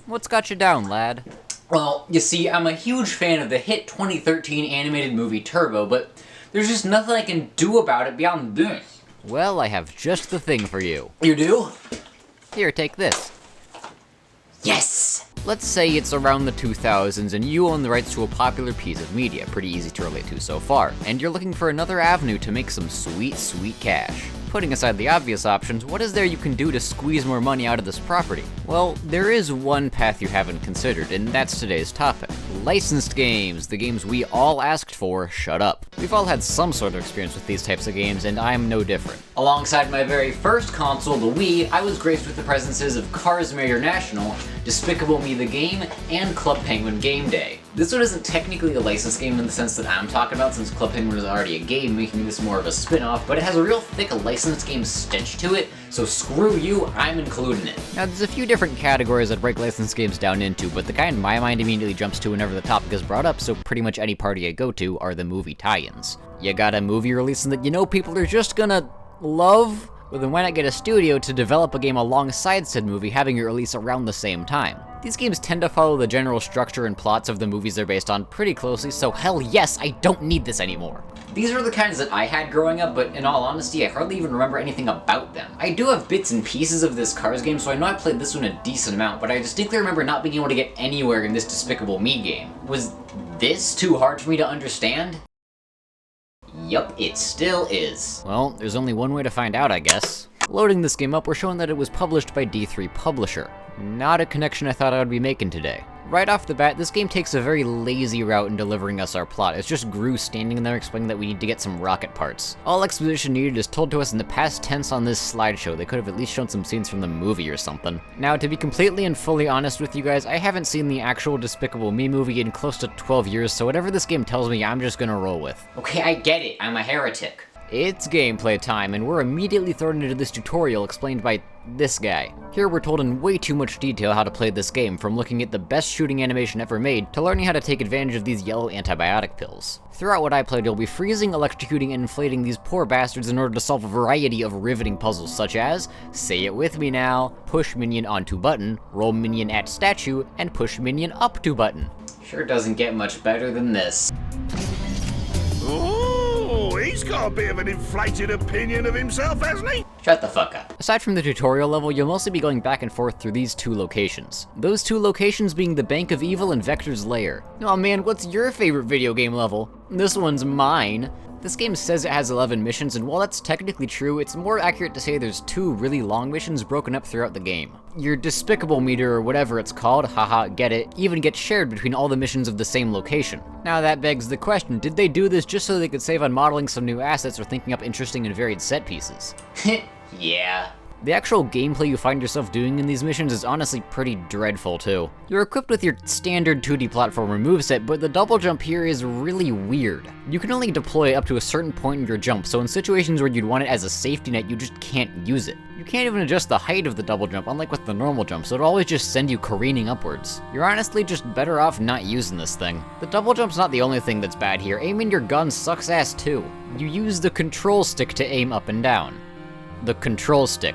What's got you down, lad? Well, you see, I'm a huge fan of the hit 2013 animated movie Turbo, but there's just nothing I can do about it beyond this. Well, I have just the thing for you. You do? Here, take this. Yes! Let's say it's around the 2000s and you own the rights to a popular piece of media, pretty easy to relate to so far, and you're looking for another avenue to make some sweet, sweet cash. Putting aside the obvious options, what is there you can do to squeeze more money out of this property? Well, there is one path you haven't considered, and that's today's topic. Licensed games, the games we all asked for, shut up. We've all had some sort of experience with these types of games, and I'm no different. Alongside my very first console, the Wii, I was graced with the presences of Cars Mayor National, Despicable Me the Game, and Club Penguin Game Day. This one isn't technically a licensed game in the sense that I'm talking about, since Club Penguin is already a game, making this more of a spin-off, but it has a real thick licensed game stench to it, so screw you, I'm including it. Now, there's a few different categories I'd break licensed games down into, but the kind my mind immediately jumps to whenever the topic is brought up, so pretty much any party I go to, are the movie tie-ins. You got a movie releasing that you know people are just gonna love? Well, then why not get a studio to develop a game alongside said movie, having it release around the same time? These games tend to follow the general structure and plots of the movies they're based on pretty closely, so hell yes, I don't need this anymore. These are the kinds that I had growing up, but in all honesty, I hardly even remember anything about them. I do have bits and pieces of this Cars game, so I know I played this one a decent amount, but I distinctly remember not being able to get anywhere in this Despicable Me game. Was this too hard for me to understand? Yup, it still is. Well, there's only one way to find out, I guess. Loading this game up, we're showing that it was published by D3 Publisher. Not a connection I thought I would be making today. Right off the bat, this game takes a very lazy route in delivering us our plot. It's just Gru standing there explaining that we need to get some rocket parts. All exposition needed is told to us in the past tense on this slideshow. They could have at least shown some scenes from the movie or something. Now, to be completely and fully honest with you guys, I haven't seen the actual Despicable Me movie in close to 12 years, so whatever this game tells me, I'm just gonna roll with. Okay, I get it. I'm a heretic. It's gameplay time, and we're immediately thrown into this tutorial explained by this guy. Here we're told in way too much detail how to play this game, from looking at the best shooting animation ever made, to learning how to take advantage of these yellow antibiotic pills. Throughout what I played, you'll be freezing, electrocuting, and inflating these poor bastards in order to solve a variety of riveting puzzles, such as, say it with me now, push minion onto button, roll minion at statue, and push minion up to button. Sure doesn't get much better than this. He's got a bit of an inflated opinion of himself, hasn't he? Shut the fuck up. Aside from the tutorial level, you'll mostly be going back and forth through these two locations. Those two locations being the Bank of Evil and Vector's Lair. Oh man, what's your favorite video game level? This one's mine. This game says it has 11 missions, and while that's technically true, it's more accurate to say there's 2 really long missions broken up throughout the game. Your Despicable Meter, or whatever it's called, haha, get it, even gets shared between all the missions of the same location. Now that begs the question, did they do this just so they could save on modeling some new assets or thinking up interesting and varied set pieces? Yeah. The actual gameplay you find yourself doing in these missions is honestly pretty dreadful too. You're equipped with your standard 2D platformer moveset, but the double jump here is really weird. You can only deploy up to a certain point in your jump, so in situations where you'd want it as a safety net, you just can't use it. You can't even adjust the height of the double jump, unlike with the normal jump, so it'll always just send you careening upwards. You're honestly just better off not using this thing. The double jump's not the only thing that's bad here. Aiming your gun sucks ass too. You use the control stick to aim up and down. The control stick.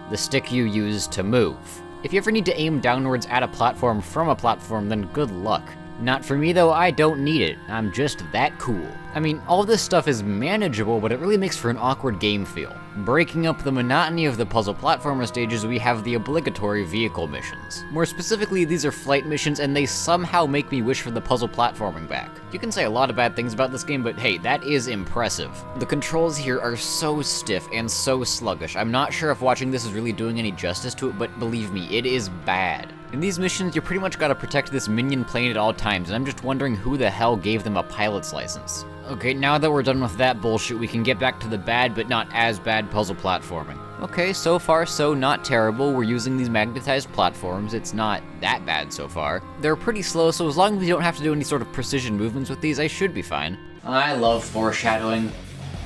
The stick you use to move. If you ever need to aim downwards at a platform from a platform, then good luck. Not for me though, I don't need it. I'm just that cool. I mean, all this stuff is manageable, but it really makes for an awkward game feel. Breaking up the monotony of the puzzle platformer stages, we have the obligatory vehicle missions. More specifically, these are flight missions, and they somehow make me wish for the puzzle platforming back. You can say a lot of bad things about this game, but hey, that is impressive. The controls here are so stiff and so sluggish. I'm not sure if watching this is really doing any justice to it, but believe me, it is bad. In these missions, you pretty much gotta protect this minion plane at all times, and I'm just wondering who the hell gave them a pilot's license. Okay, now that we're done with that bullshit, we can get back to the bad but not as bad puzzle platforming. Okay, so far so not terrible. We're using these magnetized platforms. It's not that bad so far. They're pretty slow, so as long as we don't have to do any sort of precision movements with these, I should be fine. I love foreshadowing.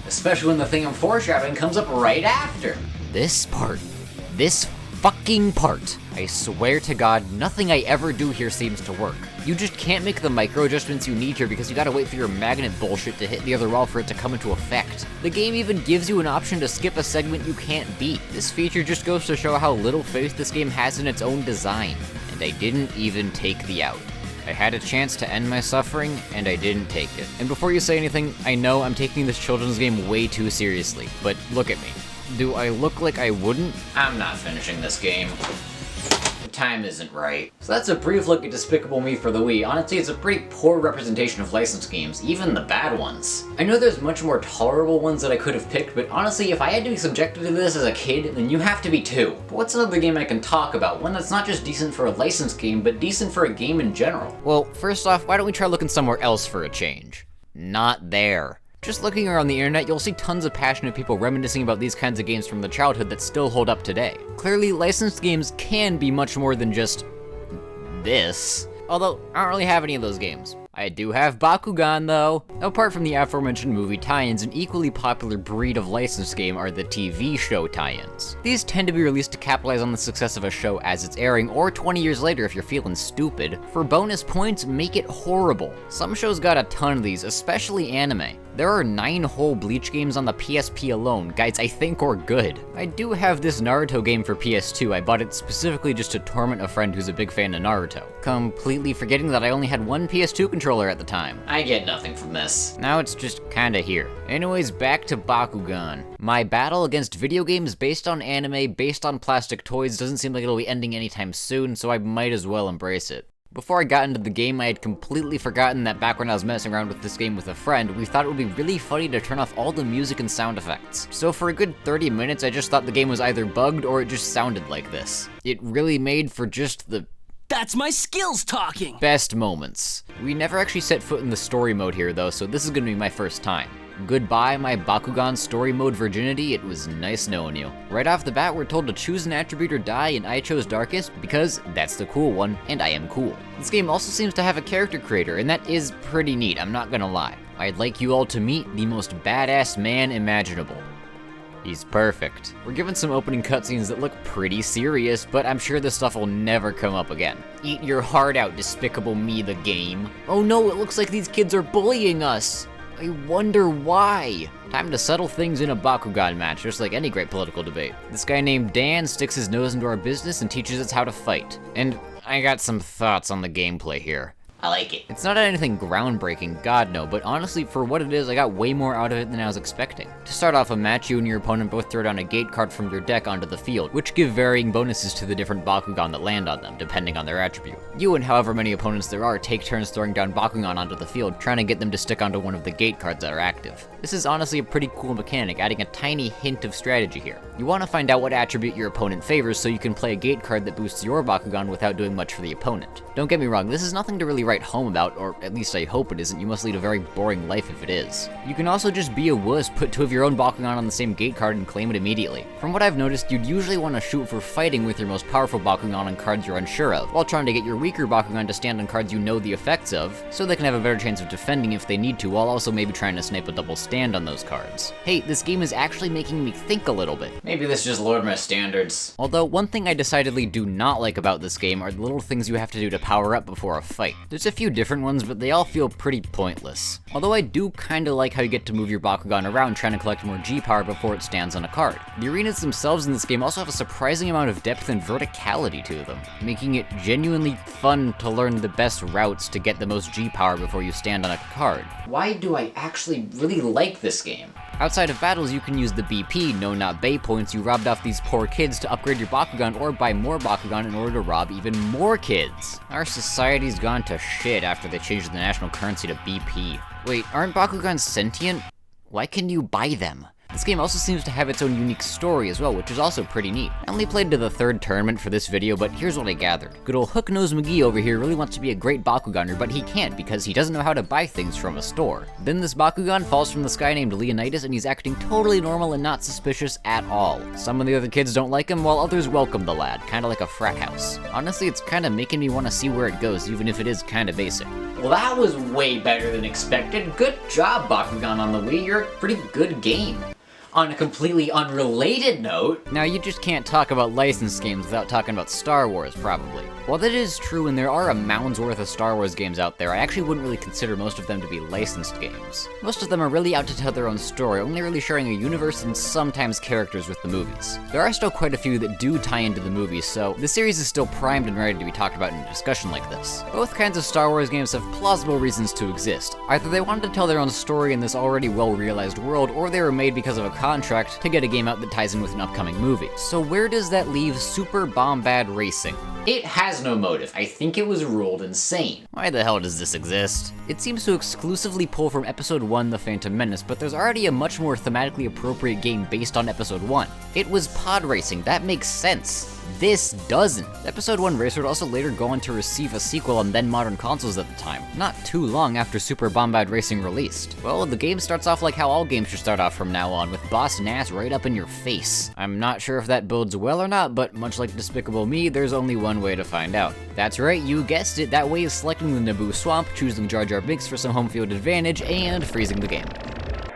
Especially when the thing I'm foreshadowing comes up right after. This part. This fucking part. I swear to God, nothing I ever do here seems to work. You just can't make the micro adjustments you need here because you gotta wait for your magnet bullshit to hit the other wall for it to come into effect. The game even gives you an option to skip a segment you can't beat. This feature just goes to show how little faith this game has in its own design. And I didn't even take the out. I had a chance to end my suffering, and I didn't take it. And before you say anything, I know I'm taking this children's game way too seriously, but look at me. Do I look like I wouldn't? I'm not finishing this game. The time isn't right. So that's a brief look at Despicable Me for the Wii. Honestly, it's a pretty poor representation of licensed games, even the bad ones. I know there's much more tolerable ones that I could have picked, but honestly, if I had to be subjected to this as a kid, then you have to be too. But what's another game I can talk about? One that's not just decent for a licensed game, but decent for a game in general. Well, first off, why don't we try looking somewhere else for a change? Not there. Just looking around the internet, you'll see tons of passionate people reminiscing about these kinds of games from their childhood that still hold up today. Clearly, licensed games can be much more than just this. Although, I don't really have any of those games. I do have Bakugan though. Apart from the aforementioned movie tie-ins, an equally popular breed of licensed game are the TV show tie-ins. These tend to be released to capitalize on the success of a show as it's airing, or 20 years later if you're feeling stupid. For bonus points, make it horrible. Some shows got a ton of these, especially anime. There are 9 whole Bleach games on the PSP alone. Guys, I think we're good. I do have this Naruto game for PS2. I bought it specifically just to torment a friend who's a big fan of Naruto. Completely forgetting that I only had one PS2 controller at the time. I get nothing from this. Now it's just kinda here. Anyways, back to Bakugan. My battle against video games based on anime, based on plastic toys doesn't seem like it'll be ending anytime soon, so I might as well embrace it. Before I got into the game, I had completely forgotten that back when I was messing around with this game with a friend, we thought it would be really funny to turn off all the music and sound effects. So for a good 30 minutes, I just thought the game was either bugged or it just sounded like this. It really made for just the That's my skills talking! best moments. We never actually set foot in the story mode here though, so this is gonna be my first time. Goodbye, my Bakugan story mode virginity, it was nice knowing you. Right off the bat, we're told to choose an attribute or die, and I chose Darkest because that's the cool one, and I am cool. This game also seems to have a character creator, and that is pretty neat, I'm not gonna lie. I'd like you all to meet the most badass man imaginable. He's perfect. We're given some opening cutscenes that look pretty serious, but I'm sure this stuff will never come up again. Eat your heart out, Despicable Me the game. Oh no, it looks like these kids are bullying us. I wonder why. Time to settle things in a Bakugan match, just like any great political debate. This guy named Dan sticks his nose into our business and teaches us how to fight. And I got some thoughts on the gameplay here. I like it. It's not anything groundbreaking, God no, but honestly, for what it is, I got way more out of it than I was expecting. To start off a match, you and your opponent both throw down a gate card from your deck onto the field, which give varying bonuses to the different Bakugan that land on them, depending on their attribute. You and however many opponents there are take turns throwing down Bakugan onto the field, trying to get them to stick onto one of the gate cards that are active. This is honestly a pretty cool mechanic, adding a tiny hint of strategy here. You want to find out what attribute your opponent favors so you can play a gate card that boosts your Bakugan without doing much for the opponent. Don't get me wrong, this is nothing to really write home about, or at least I hope it isn't. You must lead a very boring life if it is. You can also just be a wuss, put 2 of your own Bakugan on the same gate card and claim it immediately. From what I've noticed, you'd usually want to shoot for fighting with your most powerful Bakugan on cards you're unsure of, while trying to get your weaker Bakugan to stand on cards you know the effects of, so they can have a better chance of defending if they need to, while also maybe trying to snipe a double stand on those cards. Hey, this game is actually making me think a little bit. Maybe this just lowered my standards. Although, one thing I decidedly do not like about this game are the little things you have to do to power up before a fight. There's a few different ones, but they all feel pretty pointless. Although I do kinda like how you get to move your Bakugan around trying to collect more G-power before it stands on a card. The arenas themselves in this game also have a surprising amount of depth and verticality to them, making it genuinely fun to learn the best routes to get the most G-power before you stand on a card. Why do I actually really like this game? Outside of battles, you can use the BP, no not Bay points you robbed off these poor kids to upgrade your Bakugan or buy more Bakugan in order to rob even more kids. Our society's gone to shit after they changed the national currency to BP. Wait, aren't Bakugan sentient? Why can you buy them? This game also seems to have its own unique story as well, which is also pretty neat. I only played to the 3rd tournament for this video, but here's what I gathered. Good old Hook-Nose McGee over here really wants to be a great Bakuganer, but he can't because he doesn't know how to buy things from a store. Then this Bakugan falls from the sky named Leonidas, and he's acting totally normal and not suspicious at all. Some of the other kids don't like him, while others welcome the lad, kinda like a frat house. Honestly, it's kinda making me wanna see where it goes, even if it is kinda basic. Well, that was way better than expected. Good job, Bakugan on the Wii. You're a pretty good game. On a completely unrelated note, Now, you just can't talk about licensed games without talking about Star Wars, probably. While that is true and there are a mound's worth of Star Wars games out there, I actually wouldn't really consider most of them to be licensed games. Most of them are really out to tell their own story, only really sharing a universe and sometimes characters with the movies. There are still quite a few that do tie into the movies, so the series is still primed and ready to be talked about in a discussion like this. Both kinds of Star Wars games have plausible reasons to exist. Either they wanted to tell their own story in this already well-realized world, or they were made because of a contract to get a game out that ties in with an upcoming movie. So where does that leave Super Bombad Racing? it has no motive. I think it was ruled insane. Why the hell does this exist? It seems to exclusively pull from Episode 1 The Phantom Menace, but there's already a much more thematically appropriate game based on Episode 1. It was pod racing, that makes sense. This doesn't. Episode 1 Racer would also later go on to receive a sequel on then modern consoles at the time, not too long after Super Bombad Racing released. Well, the game starts off like how all games should start off from now on, with Boss Nass right up in your face. I'm not sure if that bodes well or not, but much like Despicable Me, there's only one way to find out. That's right, you guessed it, that way is selecting the Naboo Swamp, choosing Jar Jar Binks for some home field advantage, and freezing the game.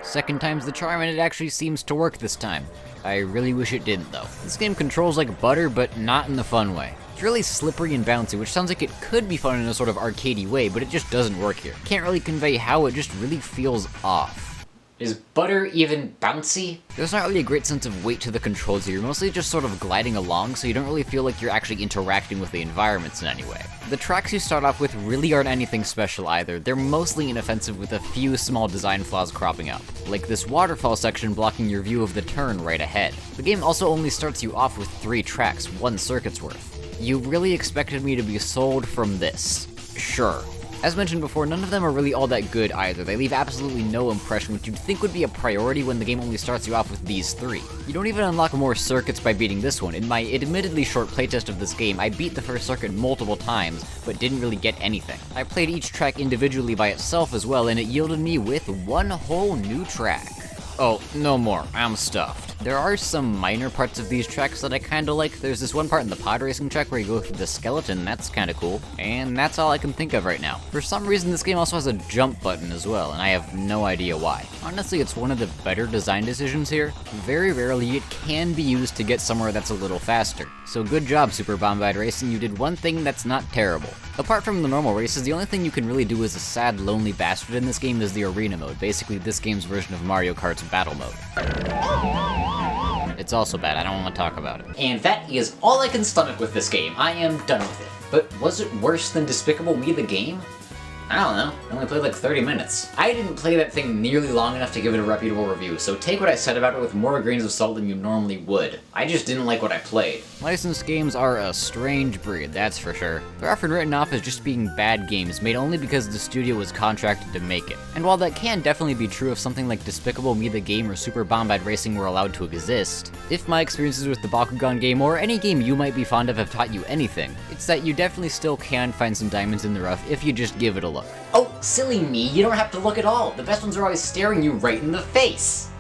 Second time's the charm, and it actually seems to work this time. I really wish it didn't though. This game controls like butter, but not in the fun way. It's really slippery and bouncy, which sounds like it could be fun in a sort of arcadey way, but it just doesn't work here. Can't really convey how, it just really feels off. Is butter even bouncy? There's not really a great sense of weight to the controls here, you're mostly just sort of gliding along, so you don't really feel like you're actually interacting with the environments in any way. The tracks you start off with really aren't anything special either, they're mostly inoffensive with a few small design flaws cropping up, like this waterfall section blocking your view of the turn right ahead. The game also only starts you off with 3 tracks, 1 circuit's worth. You really expected me to be sold from this? Sure. As mentioned before, none of them are really all that good either. They leave absolutely no impression, which you'd think would be a priority when the game only starts you off with these 3. You don't even unlock more circuits by beating this one. In my admittedly short playtest of this game, I beat the first circuit multiple times, but didn't really get anything. I played each track individually by itself as well, and it yielded me with 1 whole new track. Oh, no more. I'm stuffed. There are some minor parts of these tracks that I kinda like. There's this one part in the pod racing track where you go through the skeleton, that's kinda cool. And that's all I can think of right now. For some reason, this game also has a jump button as well, and I have no idea why. Honestly, it's one of the better design decisions here. Very rarely, it can be used to get somewhere that's a little faster. So good job, Super Bombad Racing, you did one thing that's not terrible. Apart from the normal races, the only thing you can really do as a sad, lonely bastard in this game is the arena mode, basically this game's version of Mario Kart's battle mode. It's also bad, I don't want to talk about it. And that is all I can stomach with this game. I am done with it. But was it worse than Despicable Me the game? I don't know, I only played like 30 minutes. I didn't play that thing nearly long enough to give it a reputable review, so take what I said about it with more grains of salt than you normally would. I just didn't like what I played. Licensed games are a strange breed, that's for sure. They're often written off as just being bad games, made only because the studio was contracted to make it. And while that can definitely be true if something like Despicable Me the game or Super Bombad Racing were allowed to exist, if my experiences with the Bakugan game or any game you might be fond of have taught you anything, it's that you definitely still can find some diamonds in the rough if you just give it a look. Oh, silly me, you don't have to look at all. The best ones are always staring you right in the face.